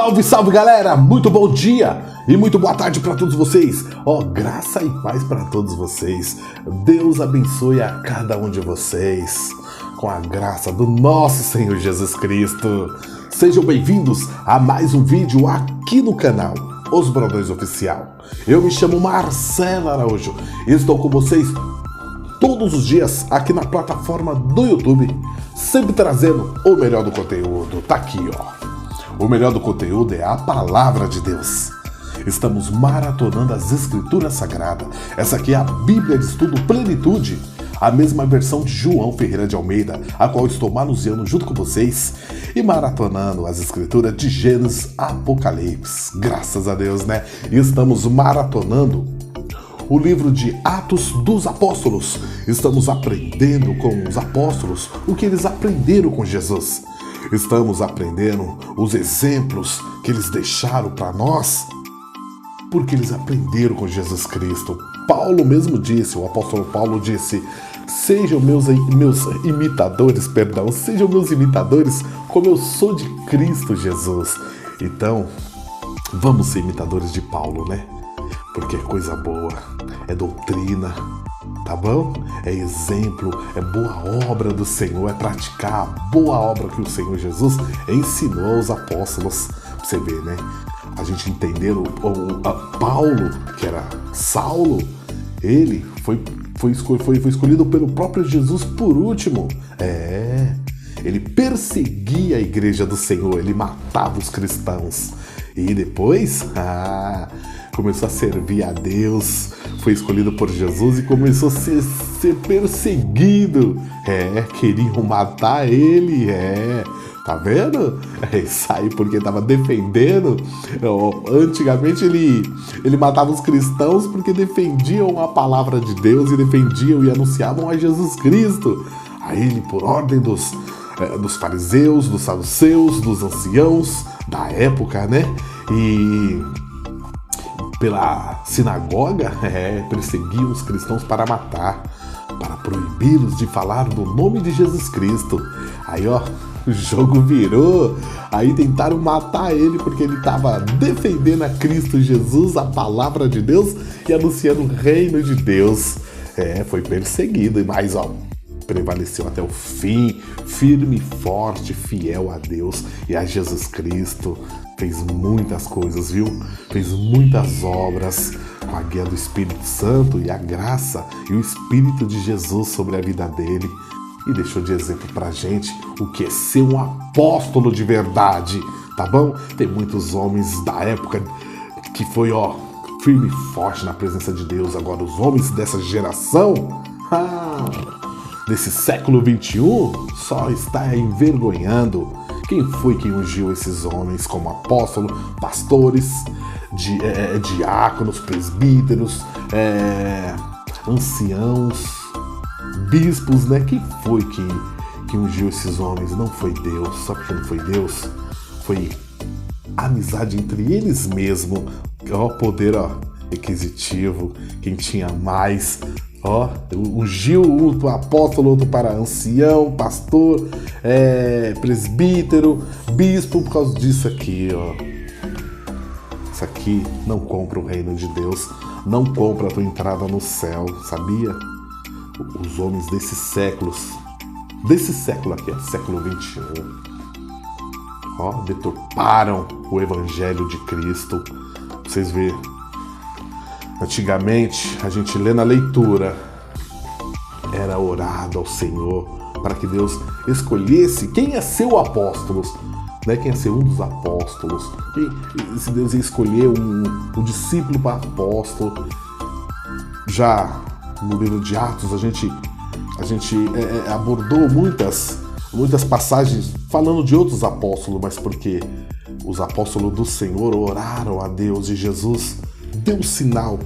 Salve, salve galera! Muito bom dia e muito boa tarde para todos vocês. Graça e paz para todos vocês. Deus abençoe a cada um de vocês com a graça do nosso Senhor Jesus Cristo. Sejam bem-vindos a mais um vídeo aqui no canal Os Brandões Oficial. Eu me chamo Marcelo Araújo e estou com vocês todos os dias aqui na plataforma do YouTube, sempre trazendo o melhor do conteúdo. Tá aqui, ó. O melhor do conteúdo é a Palavra de Deus. Estamos maratonando as Escrituras Sagradas. Essa aqui é a Bíblia de Estudo Plenitude, a mesma versão de João Ferreira de Almeida, a qual estou manuseando junto com vocês e maratonando as Escrituras de Gênesis a Apocalipse. Graças a Deus, né? E estamos maratonando o livro de Atos dos Apóstolos. Estamos aprendendo com os apóstolos o que eles aprenderam com Jesus. Estamos aprendendo os exemplos que eles deixaram para nós, porque eles aprenderam com Jesus Cristo. Paulo mesmo disse, o apóstolo Paulo disse: sejam meus imitadores, sejam meus imitadores como eu sou de Cristo Jesus. Então, vamos ser imitadores de Paulo, né? Porque é coisa boa, é doutrina, tá bom? É exemplo, é boa obra do Senhor, é praticar a boa obra que o Senhor Jesus ensinou aos apóstolos. Pra você ver, né? A gente entender Paulo, que era Saulo, ele foi escolhido pelo próprio Jesus por último. Ele perseguia a igreja do Senhor, ele matava os cristãos. E depois, começou a servir a Deus, foi escolhido por Jesus e começou a ser perseguido. Queriam matar ele, tá vendo? Isso aí porque estava defendendo. Antigamente ele matava os cristãos porque defendiam a palavra de Deus e defendiam e anunciavam a Jesus Cristo. Aí ele, por ordem dos fariseus, dos saduceus, dos anciãos da época, né? E pela sinagoga, perseguiam os cristãos para matar, para proibi-los de falar do nome de Jesus Cristo. Aí, ó, o jogo virou. Aí tentaram matar ele porque ele estava defendendo a Cristo Jesus, a palavra de Deus, e anunciando o reino de Deus. Foi perseguido, mas, ó, prevaleceu até o fim, firme e forte, fiel a Deus e a Jesus Cristo. Fez muitas coisas, viu? Fez muitas obras com a guia do Espírito Santo e a graça e o Espírito de Jesus sobre a vida dele. E deixou de exemplo pra gente o que é ser um apóstolo de verdade, tá bom? Tem muitos homens da época que foi, ó, firme e forte na presença de Deus. Agora os homens dessa geração, desse século XXI, só está envergonhando. Quem foi que ungiu esses homens como apóstolos, pastores, diáconos, presbíteros, anciãos, bispos, né? Quem foi que ungiu esses homens? Não foi Deus. Sabe por que não foi Deus? Foi amizade entre eles mesmos. Poder, requisitivo. Quem tinha mais, ungiu o apóstolo, outro para ancião, pastor, presbítero, bispo, por causa disso aqui, Isso aqui não compra o reino de Deus, não compra a tua entrada no céu, sabia? Os homens desse século aqui, século XXI, deturparam o evangelho de Cristo. Vocês verem. Antigamente, a gente lê na leitura, era orado ao Senhor para que Deus escolhesse quem ia ser o apóstolo, né? Quem ia ser um dos apóstolos, se Deus ia escolher um discípulo para apóstolo. Já no livro de Atos, a gente abordou muitas passagens falando de outros apóstolos, mas porque os apóstolos do Senhor oraram a Deus e Jesus deu um sinal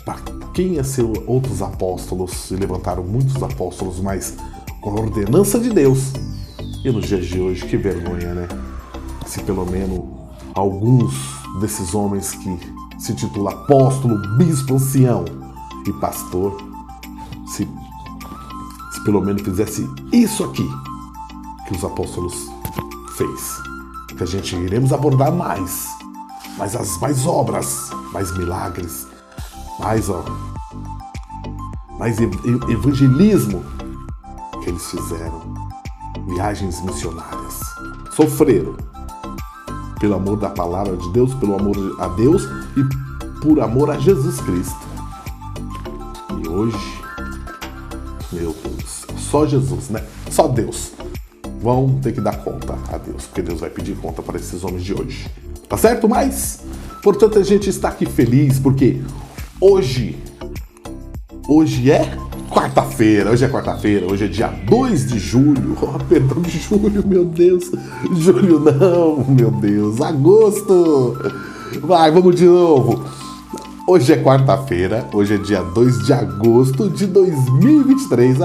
para quem ia ser outros apóstolos, e levantaram muitos apóstolos, mas com a ordenança de Deus. E nos dias de hoje, que vergonha, né? Se pelo menos alguns desses homens que se titulam apóstolo, bispo, ancião e pastor, se pelo menos fizesse isso aqui que os apóstolos fez. que a gente iremos abordar mais obras, mais milagres, mais evangelismo que eles fizeram, viagens missionárias, sofreram pelo amor da palavra de Deus, pelo amor a Deus e por amor a Jesus Cristo. E hoje, meu Deus, só Jesus, né? Só Deus vão ter que dar conta a Deus, porque Deus vai pedir conta para esses homens de hoje. Tá certo? Mas, portanto, a gente está aqui feliz porque hoje é quarta-feira, hoje é dia 2 de julho, perdão, de julho, meu Deus, julho não, meu Deus, agosto, vai, vamos de novo. Hoje é quarta-feira, hoje é dia 2 de agosto de 2023,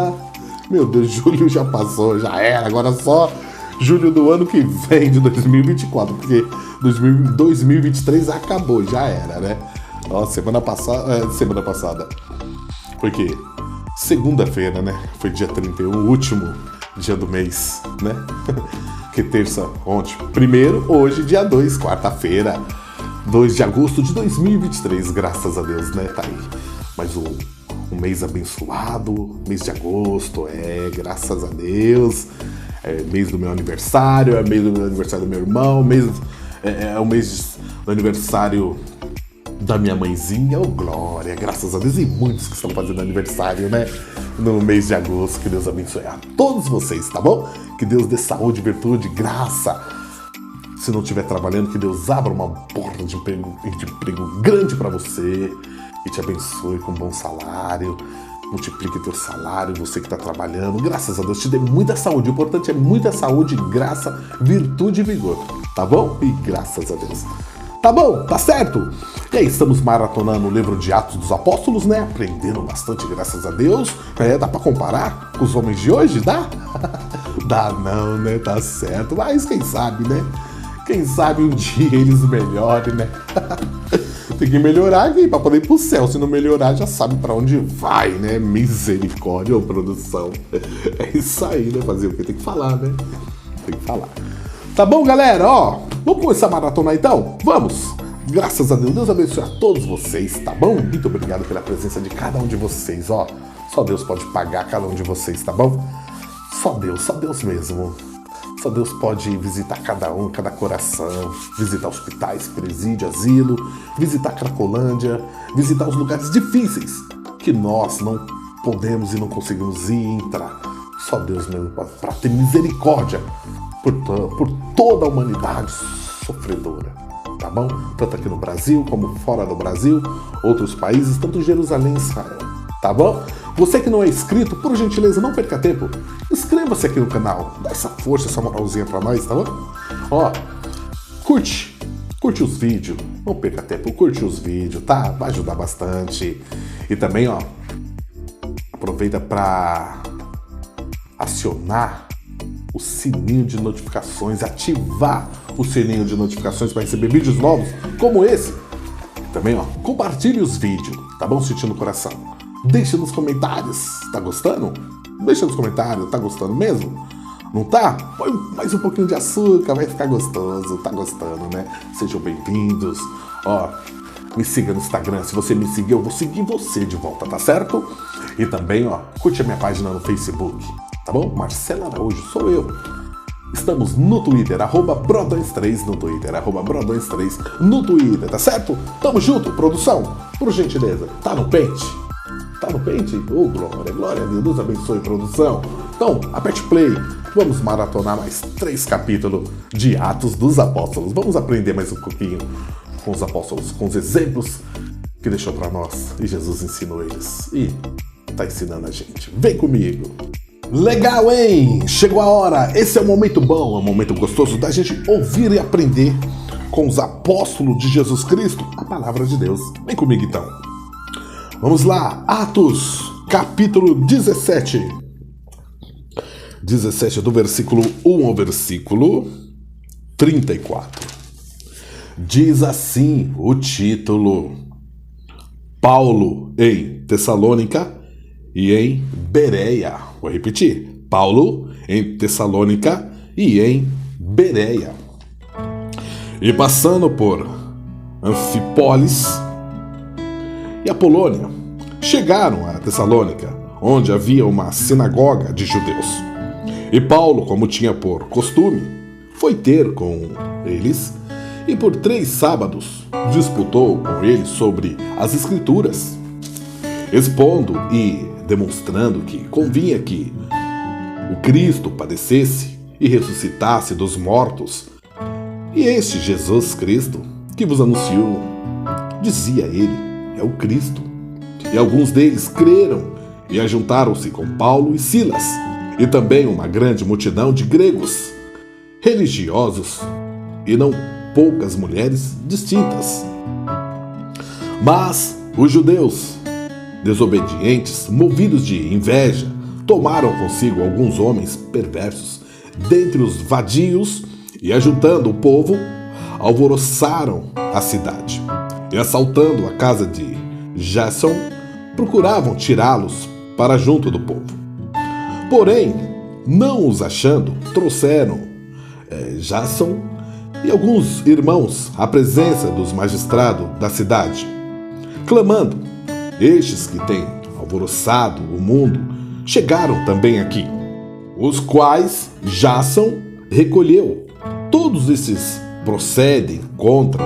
meu Deus, julho já passou, já era, agora só julho do ano que vem, de 2024, porque 2023 acabou, já era, né? Ó, semana passada, porque segunda-feira, né? Foi dia 31, o último dia do mês, né? Que terça, ontem. Primeiro, hoje, dia 2, quarta-feira, 2 de agosto de 2023, graças a Deus, né? Tá aí. Mas um mês abençoado, mês de agosto, graças a Deus. É mês do meu aniversário, é mês do aniversário do meu irmão, é o mês do aniversário da minha mãezinha, glória, graças a Deus, e muitos que estão fazendo aniversário, né, no mês de agosto. Que Deus abençoe a todos vocês, tá bom? Que Deus dê saúde, virtude, graça. Se não estiver trabalhando, que Deus abra uma porta de emprego grande para você e te abençoe com um bom salário, multiplique teu salário, você que está trabalhando, graças a Deus, te dê muita saúde. O importante é muita saúde, graça, virtude e vigor, tá bom? E graças a Deus. Tá bom, tá certo? E aí, estamos maratonando o livro de Atos dos Apóstolos, né? Aprendendo bastante, graças a Deus. Dá pra comparar com os homens de hoje? Dá? Dá não, né? Tá certo. Mas quem sabe, né? Quem sabe um dia eles melhorem, né? Tem que melhorar aqui pra poder ir pro céu. Se não melhorar, já sabe pra onde vai, né? Misericórdia, ô produção. É isso aí, né? Fazer o que tem que falar, né? Tem que falar. Tá bom, galera? Vamos começar a maratona então? Vamos! Graças a Deus, Deus abençoe a todos vocês, tá bom? Muito obrigado pela presença de cada um de vocês, Só Deus pode pagar cada um de vocês, tá bom? Só Deus mesmo. Só Deus pode visitar cada um, cada coração, visitar hospitais, presídio, asilo, visitar Cracolândia, visitar os lugares difíceis que nós não podemos e não conseguimos ir e entrar. Só Deus mesmo para ter misericórdia por toda a humanidade sofredora, tá bom? Tanto aqui no Brasil como fora do Brasil, outros países, tanto Jerusalém e Israel, tá bom? Você que não é inscrito, por gentileza, não perca tempo, inscreva-se aqui no canal, dá essa força, essa moralzinha pra nós, tá bom? Curte os vídeos, não perca tempo, curte os vídeos, tá? Vai ajudar bastante. E também, aproveita pra acionar o sininho de notificações, ativar o sininho de notificações para receber vídeos novos como esse. Também, compartilhe os vídeos, tá bom? Sentindo o coração. Deixa nos comentários, tá gostando? Deixa nos comentários, tá gostando mesmo? Não tá? Põe mais um pouquinho de açúcar, vai ficar gostoso, tá gostando, né? Sejam bem-vindos. Me siga no Instagram, se você me seguir, eu vou seguir você de volta, tá certo? E também, curte a minha página no Facebook, tá bom? Marcelo Araújo, sou eu. Estamos no Twitter, @Brodões3 no Twitter, @Brodões3 no Twitter, tá certo? Tamo junto, produção, por gentileza. Tá no pente? Tá no pente? Glória a Deus, Deus abençoe, produção. Então, aperte play. Vamos maratonar mais 3 capítulos de Atos dos Apóstolos. Vamos aprender mais um pouquinho com os apóstolos, com os exemplos que deixou para nós. E Jesus ensinou eles. E tá ensinando a gente. Vem comigo. Legal, hein? Chegou a hora. Esse é um momento bom, é um momento gostoso da gente ouvir e aprender com os apóstolos de Jesus Cristo a palavra de Deus. Vem comigo então. Vamos lá. Atos, capítulo 17. 17 do versículo 1 ao versículo 34. Diz assim o título: Paulo em Tessalônica e em Bereia. Vou repetir: Paulo em Tessalônica e em Bereia. E passando por Anfípolis e Apolônia, chegaram a Tessalônica, onde havia uma sinagoga de judeus. E Paulo, como tinha por costume, foi ter com eles e por 3 sábados disputou com eles sobre as Escrituras, expondo e demonstrando que convinha que o Cristo padecesse e ressuscitasse dos mortos. E este Jesus Cristo, que vos anunciou, dizia ele, é o Cristo. E alguns deles creram e ajuntaram-se com Paulo e Silas, e também uma grande multidão de gregos, religiosos, e não poucas mulheres distintas. Mas os judeus, desobedientes, movidos de inveja, tomaram consigo alguns homens perversos dentre os vadios e, ajuntando o povo, alvoroçaram a cidade. E, assaltando a casa de Jason, procuravam tirá-los para junto do povo. Porém, não os achando, trouxeram Jason e alguns irmãos à presença dos magistrados da cidade, clamando: estes que têm alvoroçado o mundo chegaram também aqui, os quais Jason recolheu. Todos esses procedem contra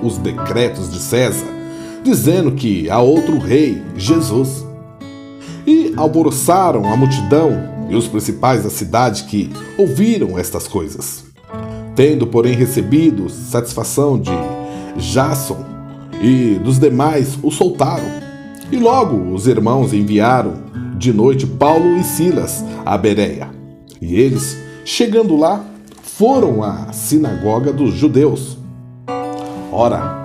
os decretos de César, dizendo que há outro rei, Jesus. E alvoroçaram a multidão e os principais da cidade que ouviram estas coisas. Tendo, porém, recebido satisfação de Jason e dos demais, o soltaram. E logo os irmãos enviaram de noite Paulo e Silas a Bereia. E eles, chegando lá, foram à sinagoga dos judeus. Ora,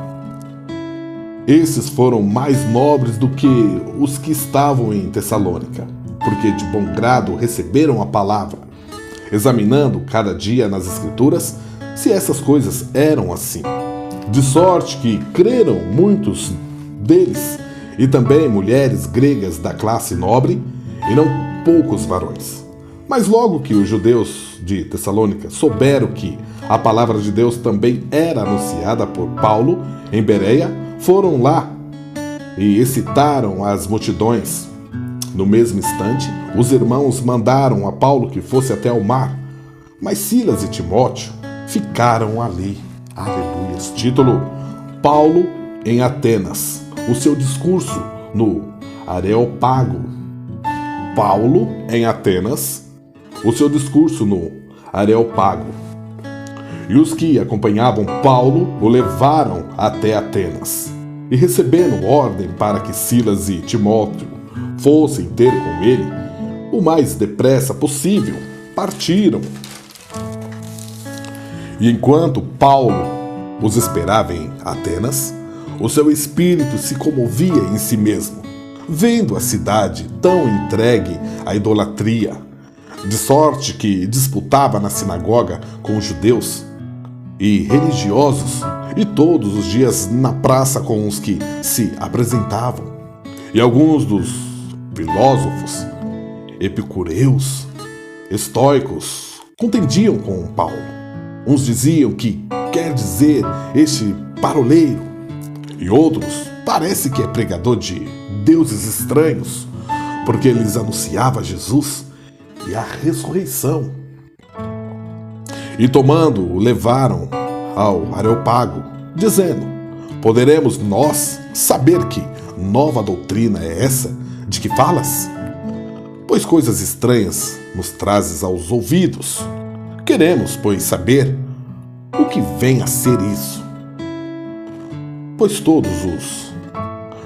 esses foram mais nobres do que os que estavam em Tessalônica, porque de bom grado receberam a palavra, examinando cada dia nas Escrituras se essas coisas eram assim. De sorte que creram muitos deles, e também mulheres gregas da classe nobre, e não poucos varões. Mas logo que os judeus de Tessalônica souberam que a palavra de Deus também era anunciada por Paulo em Bereia, foram lá e excitaram as multidões. No mesmo instante, os irmãos mandaram a Paulo que fosse até o mar, mas Silas e Timóteo ficaram ali. Aleluia. Título: Paulo em Atenas. O seu discurso no Areópago. Paulo em Atenas. O seu discurso no Areópago. E os que acompanhavam Paulo o levaram até Atenas. E recebendo ordem para que Silas e Timóteo fossem ter com ele, o mais depressa possível, partiram. E enquanto Paulo os esperava em Atenas, o seu espírito se comovia em si mesmo, vendo a cidade tão entregue à idolatria, de sorte que disputava na sinagoga com os judeus e religiosos, e todos os dias na praça com os que se apresentavam. E alguns dos filósofos, epicureus, estoicos, contendiam com Paulo. Uns diziam que quer dizer este paroleiro, e outros parece que é pregador de deuses estranhos, porque lhes anunciava Jesus e a ressurreição. E tomando-o, levaram ao Areópago, dizendo: poderemos nós saber que nova doutrina é essa de que falas? Pois coisas estranhas nos trazes aos ouvidos. Queremos, pois, saber o que vem a ser isso. Pois todos os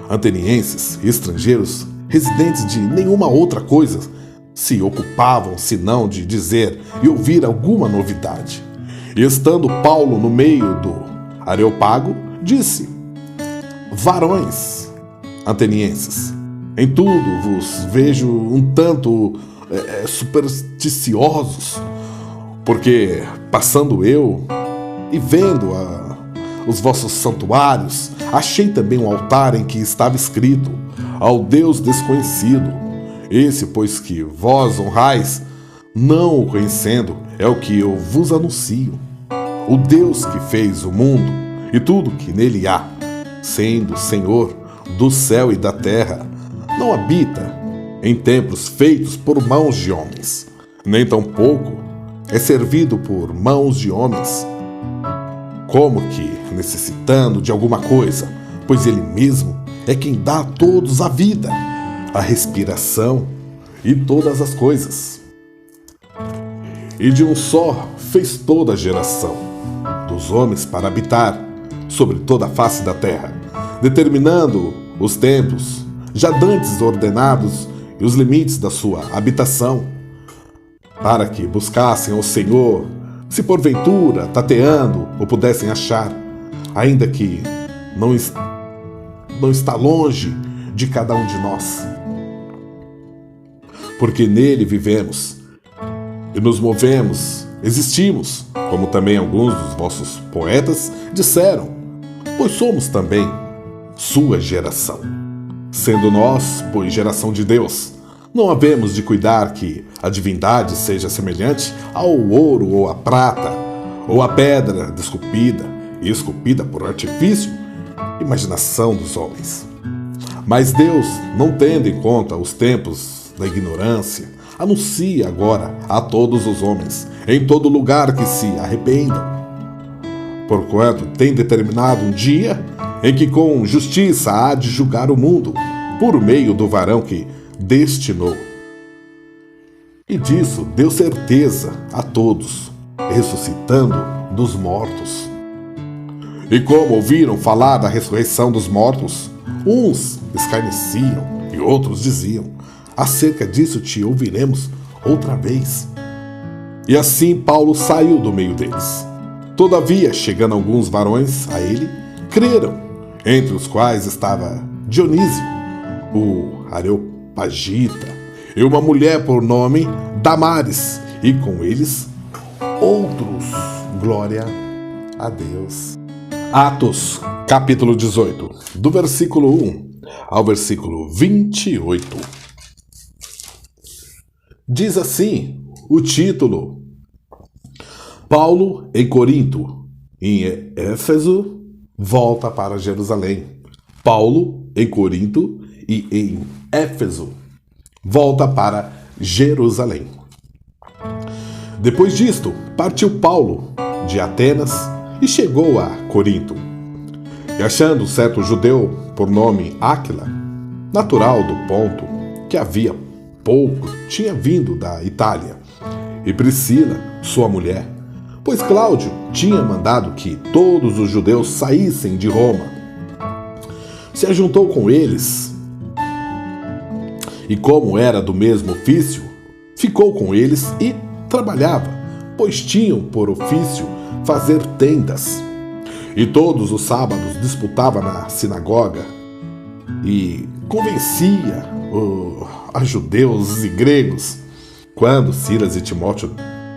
atenienses e estrangeiros, residentes de nenhuma outra coisa, se ocupavam senão de dizer e ouvir alguma novidade. E estando Paulo no meio do Areópago, disse: varões atenienses, em tudo vos vejo um tanto supersticiosos, porque passando eu e vendo os vossos santuários, achei também um altar em que estava escrito: ao Deus desconhecido. Esse, pois, que vós honrais, não o conhecendo, é o que eu vos anuncio. o Deus que fez o mundo e tudo que nele há, sendo Senhor do céu e da terra, não habita em templos feitos por mãos de homens, nem tampouco é servido por mãos de homens, como que necessitando de alguma coisa, pois ele mesmo é quem dá a todos a vida, a respiração e todas as coisas. E de um só fez toda a geração dos homens para habitar sobre toda a face da terra, determinando os tempos já dantes ordenados e os limites da sua habitação, para que buscassem ao Senhor, se porventura, tateando, o pudessem achar, ainda que não está longe de cada um de nós. Porque nele vivemos e nos movemos, existimos, como também alguns dos vossos poetas disseram, pois somos também sua geração. Sendo nós, pois, geração de Deus, não havemos de cuidar que a divindade seja semelhante ao ouro ou à prata, ou à pedra esculpida e esculpida por artifício, imaginação dos homens. Mas Deus, não tendo em conta os tempos da ignorância, anuncia agora a todos os homens, em todo lugar, que se arrependam. Porquanto tem determinado um dia em que com justiça há de julgar o mundo, por meio do varão que destinou. E disso deu certeza a todos, ressuscitando dos mortos. E como ouviram falar da ressurreição dos mortos, uns escarneciam e outros diziam: acerca disso te ouviremos outra vez. E assim Paulo saiu do meio deles. Todavia, chegando alguns varões a ele, creram, entre os quais estava Dionísio, o Areopagita, e uma mulher por nome Damares, e com eles outros. Glória a Deus. Atos, capítulo 18, do versículo 1 ao versículo 28. Diz assim o título: Paulo em Corinto, em Éfeso, volta para Jerusalém. Paulo em Corinto e em Éfeso, volta para Jerusalém. Depois disto, partiu Paulo de Atenas e chegou a Corinto. E achando certo judeu por nome Áquila, natural do Ponto, que havia pouco tinha vindo da Itália, e Priscila, sua mulher, pois Cláudio tinha mandado que todos os judeus saíssem de Roma, se ajuntou com eles, e como era do mesmo ofício, ficou com eles e trabalhava, pois tinham por ofício fazer tendas. E todos os sábados disputava na sinagoga e convencia a judeus e gregos. Quando Silas e Timóteo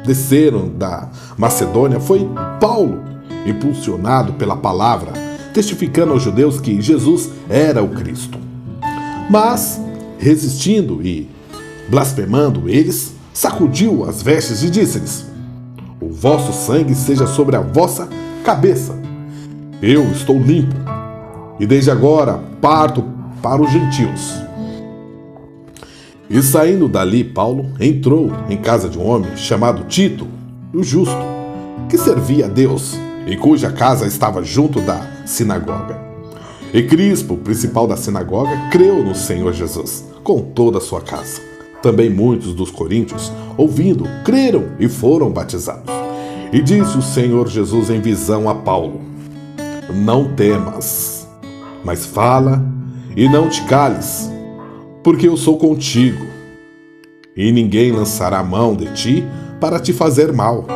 desceram da Macedônia, foi Paulo, impulsionado pela palavra, testificando aos judeus que Jesus era o Cristo. Mas, resistindo e blasfemando eles, sacudiu as vestes e disse-lhes: o vosso sangue seja sobre a vossa cabeça. Eu estou limpo, e desde agora parto para os gentios. E saindo dali, Paulo entrou em casa de um homem chamado Tito, o justo, que servia a Deus, e cuja casa estava junto da sinagoga. E Crispo, principal da sinagoga, creu no Senhor Jesus, com toda a sua casa. Também muitos dos coríntios, ouvindo, creram e foram batizados. E disse o Senhor Jesus em visão a Paulo: não temas, mas fala e não te cales, porque eu sou contigo, e ninguém lançará mão de ti para te fazer mal,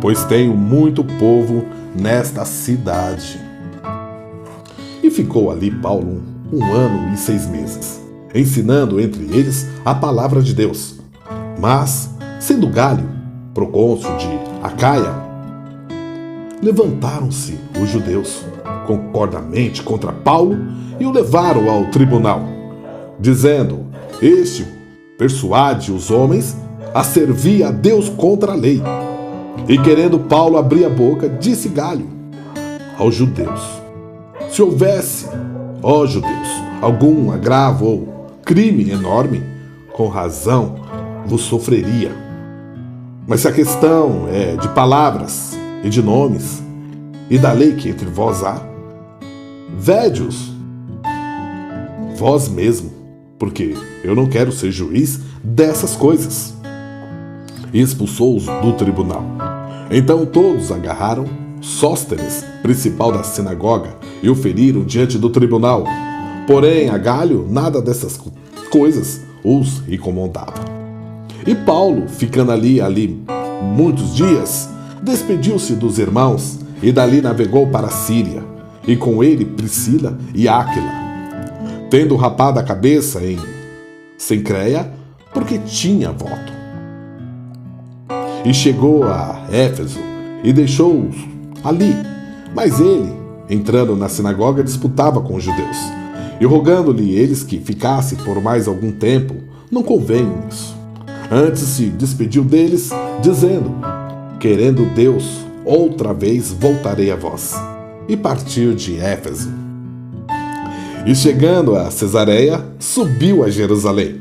pois tenho muito povo nesta cidade. E ficou ali Paulo 1 ano e 6 meses, ensinando entre eles a palavra de Deus. Mas, sendo Galho, procônsul de Acaia, levantaram-se os judeus concordamente contra Paulo e o levaram ao tribunal, dizendo: este persuade os homens a servir a Deus contra a lei. E querendo Paulo abrir a boca, disse Galho aos judeus: se houvesse, ó judeus, algum agravo ou crime enorme, com razão vos sofreria. Mas se a questão é de palavras e de nomes, e da lei que entre vós há, vede-os vós mesmo, porque eu não quero ser juiz dessas coisas. E expulsou-os do tribunal. Então todos agarraram Sóstenes, principal da sinagoga, e o feriram diante do tribunal. Porém, a Galho nada dessas coisas os incomodava. E Paulo, ficando ali muitos dias, despediu-se dos irmãos e dali navegou para a Síria, e com ele Priscila e Áquila, tendo rapado a cabeça em Cencreia, porque tinha voto. E chegou a Éfeso e deixou-os ali, mas ele, entrando na sinagoga, disputava com os judeus, e rogando-lhe eles que ficasse por mais algum tempo, não convém isso. Antes se despediu deles, dizendo: querendo Deus, outra vez voltarei a vós. E partiu de Éfeso. E chegando a Cesareia, subiu a Jerusalém.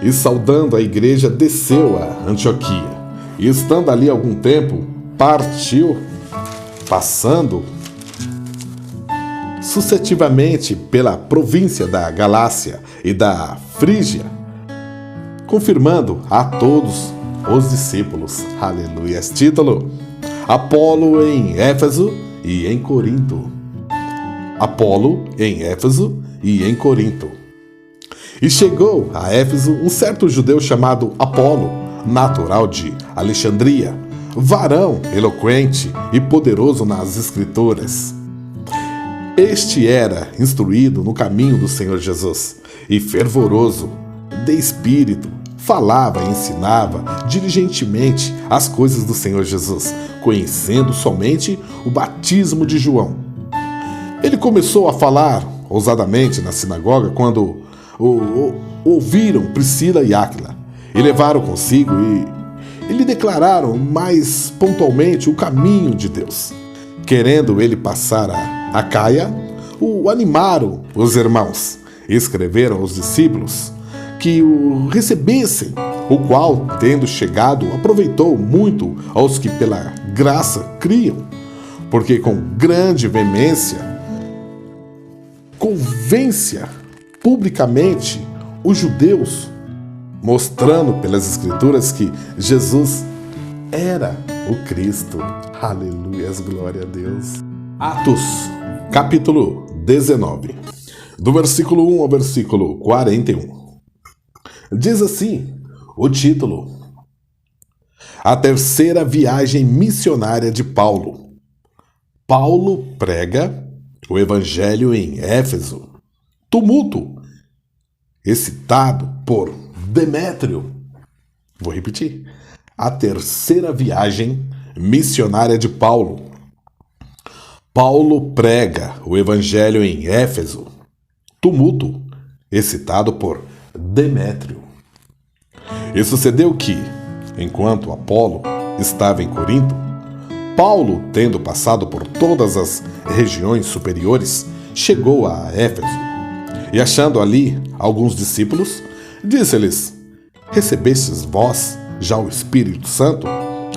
E saudando a igreja, desceu a Antioquia. E estando ali algum tempo, partiu, passando sucessivamente pela província da Galácia e da Frígia, confirmando a todos os discípulos. Aleluia. Título: Apolo em Éfeso e em Corinto. Apolo em Éfeso e em Corinto. E chegou a Éfeso um certo judeu chamado Apolo, natural de Alexandria, varão eloquente e poderoso nas Escrituras. Este era instruído no caminho do Senhor Jesus e fervoroso de espírito, falava e ensinava diligentemente as coisas do Senhor Jesus, conhecendo somente o batismo de João. Ele começou a falar ousadamente na sinagoga quando ouviram Priscila e Áquila, e levaram consigo e lhe declararam mais pontualmente o caminho de Deus. Querendo ele passar a Acaia, o animaram os irmãos, e escreveram aos discípulos que o recebessem, o qual, tendo chegado, aproveitou muito aos que pela graça criam, porque com grande veemência convência publicamente os judeus, mostrando pelas Escrituras que Jesus era o Cristo. Aleluias, glória a Deus. Atos, capítulo 19, do versículo 1 ao versículo 41. Diz assim o título: A terceira viagem missionária de Paulo. Paulo prega o evangelho em Éfeso. Tumulto excitado por Demétrio. Vou repetir. A terceira viagem missionária de Paulo. Paulo prega o evangelho em Éfeso. Tumulto excitado por Demétrio. E sucedeu que, enquanto Apolo estava em Corinto, Paulo, tendo passado por todas as regiões superiores, chegou a Éfeso. E achando ali alguns discípulos, disse-lhes: Recebestes vós já o Espírito Santo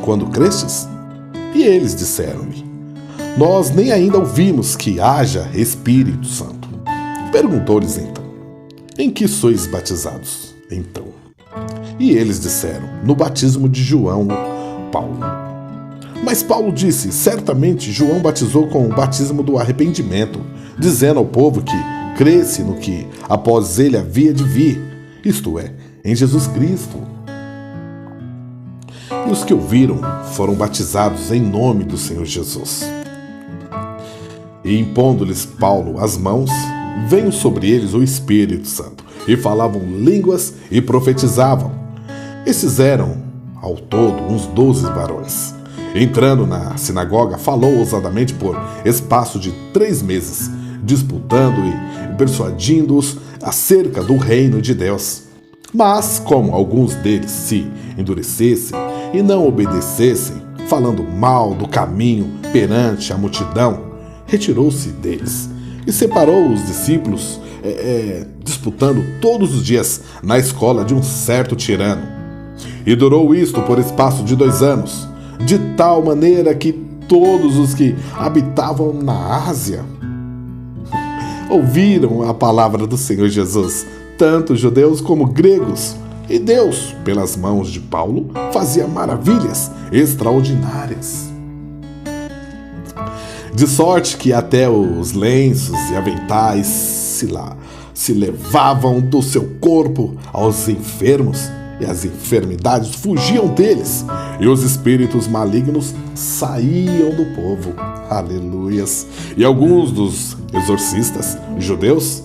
quando crestes? E eles disseram-lhe: Nós nem ainda ouvimos que haja Espírito Santo. Perguntou-lhes então: Em que sois batizados? Então. E eles disseram: No batismo de João, Paulo. Mas Paulo disse: Certamente João batizou com o batismo do arrependimento, dizendo ao povo que cresce no que após ele havia de vir, isto é, em Jesus Cristo. E os que ouviram foram batizados em nome do Senhor Jesus. E impondo-lhes Paulo as mãos, veio sobre eles o Espírito Santo, e falavam línguas e profetizavam. Esses eram, ao todo, uns 12 varões. Entrando na sinagoga, falou ousadamente por espaço de 3 meses, disputando e persuadindo-os acerca do reino de Deus. Mas, como alguns deles se endurecessem e não obedecessem, falando mal do caminho perante a multidão, retirou-se deles e separou os discípulos, disputando todos os dias na escola de um certo tirano. E durou isto por espaço de 2 anos, de tal maneira que todos os que habitavam na Ásia ouviram a palavra do Senhor Jesus, tanto judeus como gregos. E Deus, pelas mãos de Paulo, fazia maravilhas extraordinárias. De sorte que até os lenços e aventais se levavam do seu corpo aos enfermos, e as enfermidades fugiam deles, e os espíritos malignos saíam do povo. Aleluias! E alguns dos exorcistas judeus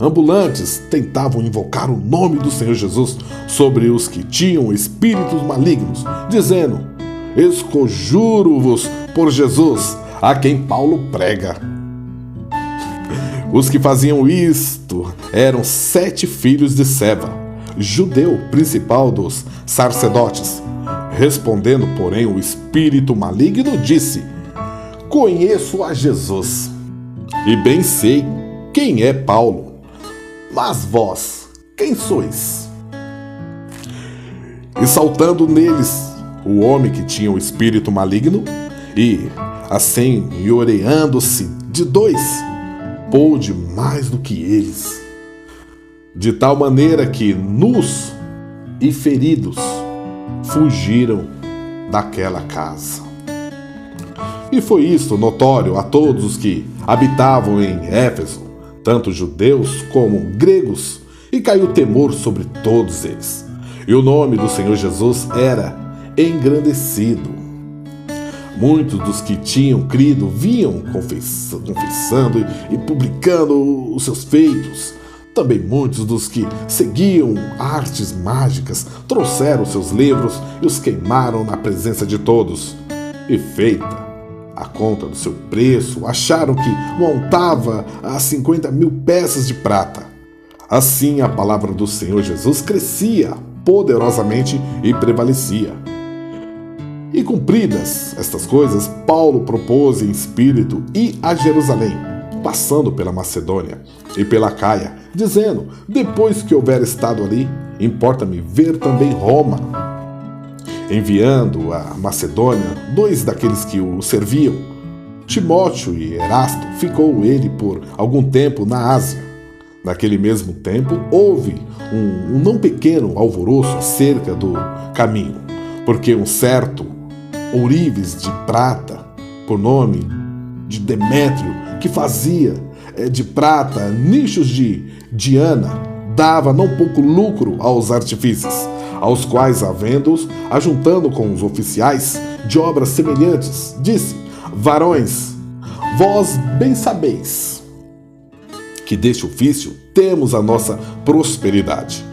ambulantes tentavam invocar o nome do Senhor Jesus sobre os que tinham espíritos malignos, dizendo: esconjuro-vos por Jesus, a quem Paulo prega. Os que faziam isto eram 7 filhos de Seva, judeu principal dos sacerdotes. Respondendo, porém, o espírito maligno disse: conheço a Jesus, e bem sei quem é Paulo. Mas vós, quem sois? E saltando neles o homem que tinha o espírito maligno, e assim enhoreando-se de 2, pôde mais do que eles, de tal maneira que nus e feridos fugiram daquela casa. E foi isto notório a todos os que habitavam em Éfeso, tanto judeus como gregos, e caiu temor sobre todos eles. E o nome do Senhor Jesus era engrandecido. Muitos dos que tinham crido vinham confessando e publicando os seus feitos. Também muitos dos que seguiam artes mágicas trouxeram seus livros e os queimaram na presença de todos. E feita a conta do seu preço, acharam que montava a 50.000 peças de prata. Assim a palavra do Senhor Jesus crescia poderosamente e prevalecia. E cumpridas estas coisas, Paulo propôs em espírito ir a Jerusalém, passando pela Macedônia e pela Caia, dizendo: depois que houver estado ali, importa-me ver também Roma. Enviando a Macedônia 2 daqueles que o serviam, Timóteo e Erasto, ficou ele por algum tempo na Ásia. Naquele mesmo tempo, houve um não pequeno alvoroço acerca do caminho, porque um certo ourives de prata, por nome de Demétrio, que fazia de prata nichos de Diana, dava não pouco lucro aos artífices, aos quais, havendo-os ajuntando com os oficiais de obras semelhantes, disse: varões, vós bem sabeis que deste ofício temos a nossa prosperidade.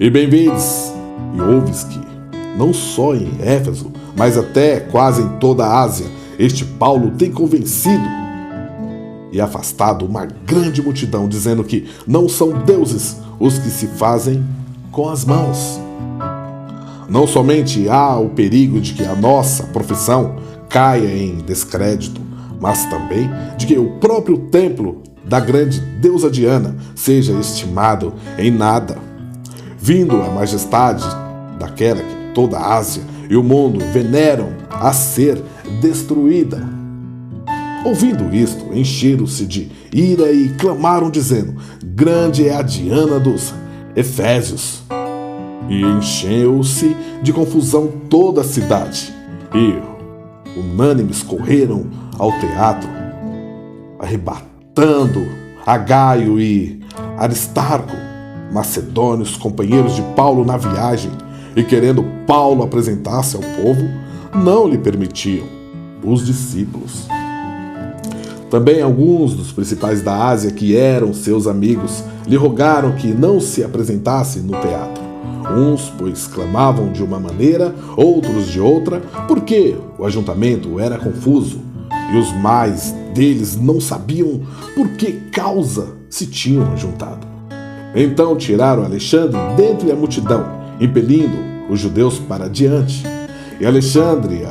E bem vedes e ouves que, não só em Éfeso, mas até quase em toda a Ásia, este Paulo tem convencido e afastado uma grande multidão, dizendo que não são deuses os que se fazem com as mãos. Não somente há o perigo de que a nossa profissão caia em descrédito, mas também de que o próprio templo da grande deusa Diana seja estimado em nada, vindo a majestade daquela que toda a Ásia e o mundo veneram a ser destruída. Ouvindo isto, encheram-se de ira e clamaram, dizendo: grande é a Diana dos Efésios. E encheu-se de confusão toda a cidade, e unânimes correram ao teatro, arrebatando a Gaio e Aristarco, macedônios companheiros de Paulo na viagem, e querendo Paulo apresentar-se ao povo, não lhe permitiam os discípulos. Também alguns dos principais da Ásia, que eram seus amigos, lhe rogaram que não se apresentasse no teatro. Uns, pois, clamavam de uma maneira, outros de outra, porque o ajuntamento era confuso, e os mais deles não sabiam por que causa se tinham ajuntado. Então tiraram Alexandre dentre a multidão, impelindo os judeus para diante. E Alexandre,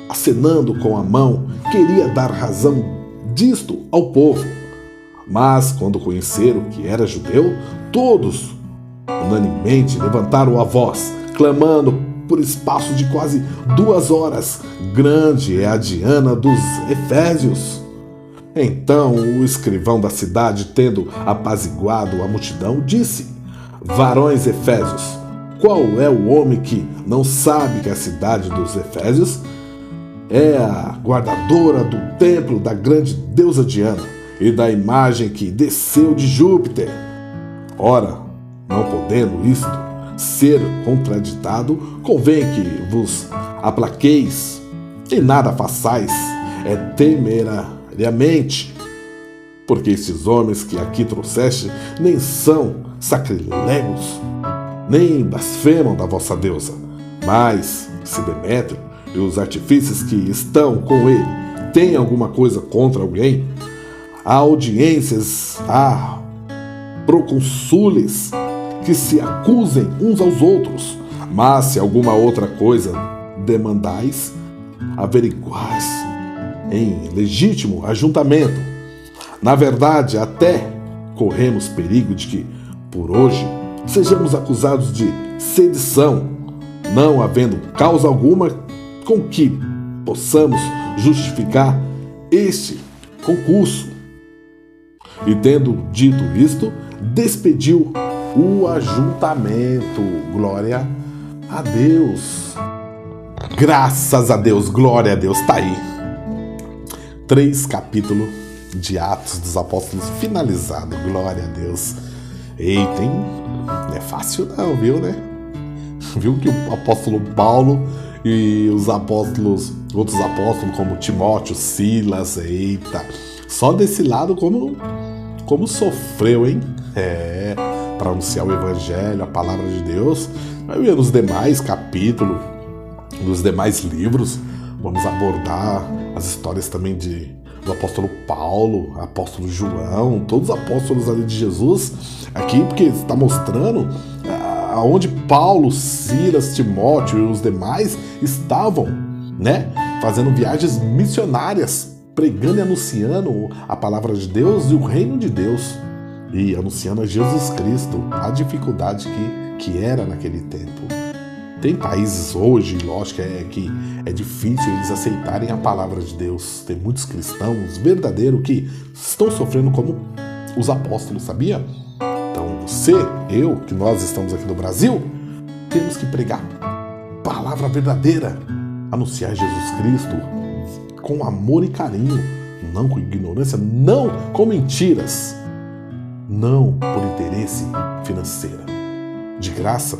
acenando com a mão, queria dar razão disto ao povo. Mas, quando conheceram que era judeu, todos, unanimemente, levantaram a voz, clamando por espaço de quase 2 horas: grande é a Diana dos Efésios. Então o escrivão da cidade, tendo apaziguado a multidão, disse: varões Efésios, qual é o homem que não sabe que a cidade dos Efésios é a guardadora do templo da grande deusa Diana e da imagem que desceu de Júpiter? Ora, não podendo isto ser contraditado, convém que vos aplaqueis e nada façais temerariamente, porque estes homens que aqui trouxeste nem são sacrilegos, nem blasfemam da vossa deusa, mas se Demétrio e os artífices que estão com ele têm alguma coisa contra alguém, há audiências, há proconsúles que se acusem uns aos outros, mas se alguma outra coisa demandais, averiguais em legítimo ajuntamento. Na verdade, até corremos perigo de que, por hoje, sejamos acusados de sedição, não havendo causa alguma com que possamos justificar este concurso. E tendo dito isto, despediu o ajuntamento. Glória a Deus. Graças a Deus, glória a Deus. Tá aí 3 capítulos de Atos dos Apóstolos finalizado. Glória a Deus. Eita, hein? Não é fácil não, viu, né? Viu que o apóstolo Paulo e os apóstolos, outros apóstolos como Timóteo, Silas, eita, só desse lado como sofreu, hein? Para anunciar o evangelho, a palavra de Deus. Vai ver nos demais capítulos, nos demais livros, vamos abordar as histórias também do apóstolo Paulo, apóstolo João, todos os apóstolos ali de Jesus aqui, porque está mostrando aonde Paulo, Silas, Timóteo e os demais estavam, né, fazendo viagens missionárias, pregando e anunciando a palavra de Deus e o reino de Deus, e anunciando a Jesus Cristo, a dificuldade que era naquele tempo. Tem países hoje, lógico, que é difícil eles aceitarem a palavra de Deus. Tem muitos cristãos verdadeiros que estão sofrendo como os apóstolos, sabia? Então você, eu, que nós estamos aqui no Brasil, temos que pregar palavra verdadeira, anunciar Jesus Cristo com amor e carinho, não com ignorância, não com mentiras, não por interesse financeiro. De graça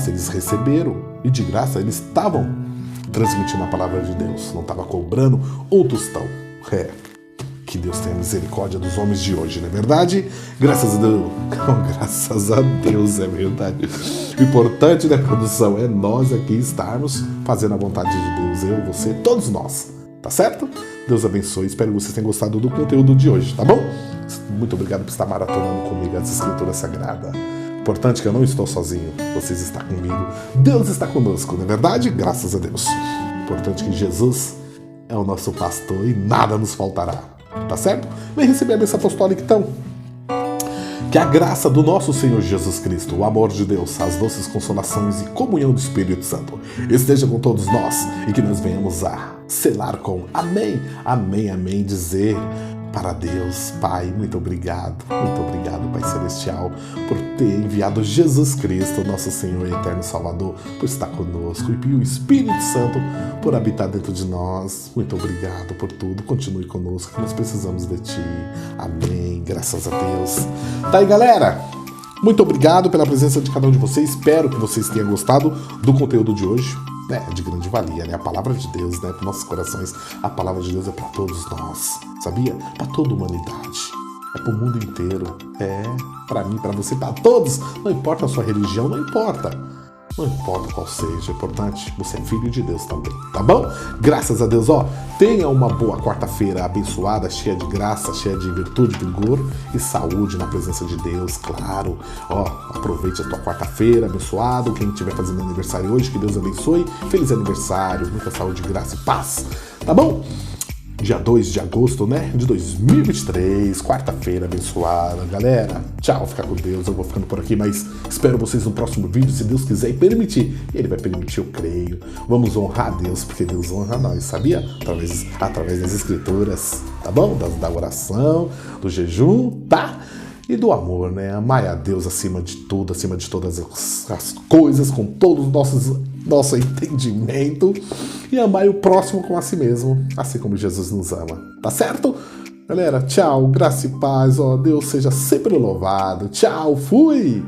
eles receberam e de graça eles estavam transmitindo a palavra de Deus, não estava cobrando um tostão. Que Deus tenha misericórdia dos homens de hoje, não é verdade? Graças a Deus. Graças a Deus, é verdade. O importante da produção é nós aqui estarmos fazendo a vontade de Deus, eu, você, todos nós, tá certo? Deus abençoe, espero que vocês tenham gostado do conteúdo de hoje, tá bom? Muito obrigado por estar maratonando comigo as escrituras sagradas. Importante que eu não estou sozinho, vocês estão comigo, Deus está conosco, não é verdade? Graças a Deus. Importante que Jesus é o nosso pastor e nada nos faltará, tá certo? Vem receber a bênção apostólica então. Que a graça do nosso Senhor Jesus Cristo, o amor de Deus, as doces consolações e comunhão do Espírito Santo esteja com todos nós e que nós venhamos a selar com amém, amém, amém, dizer para Deus, Pai, muito obrigado, Pai Celestial, por ter enviado Jesus Cristo, nosso Senhor e eterno Salvador, por estar conosco, e o Espírito Santo por habitar dentro de nós. Muito obrigado por tudo, continue conosco, que nós precisamos de Ti. Amém, graças a Deus. Tá aí, galera? Muito obrigado pela presença de cada um de vocês, espero que vocês tenham gostado do conteúdo de hoje. É de grande valia, né? A palavra de Deus, né? Para nossos corações, a palavra de Deus é para todos nós, sabia? Para toda a humanidade, é para o mundo inteiro, para mim, para você, para todos. Não importa a sua religião, não importa. Não importa qual seja, o importante, você é filho de Deus também, tá bom? Graças a Deus, ó, tenha uma boa quarta-feira abençoada, cheia de graça, cheia de virtude, vigor e saúde na presença de Deus, claro. Ó, aproveite a tua quarta-feira abençoado, quem estiver fazendo aniversário hoje, que Deus abençoe, feliz aniversário, muita saúde, graça e paz, tá bom? Dia 2 de agosto, né, de 2023, quarta-feira abençoada, galera. Tchau, fica com Deus, eu vou ficando por aqui, mas espero vocês no próximo vídeo, se Deus quiser e permitir. E Ele vai permitir, eu creio. Vamos honrar a Deus, porque Deus honra nós, sabia? Através das escrituras, tá bom? Da oração, do jejum, tá? E do amor, né? Amai a Deus acima de tudo, acima de todas as coisas, com todo o nosso entendimento. E amai o próximo como a si mesmo, assim como Jesus nos ama. Tá certo? Galera, tchau, graça e paz, ó, Deus seja sempre louvado. Tchau, fui!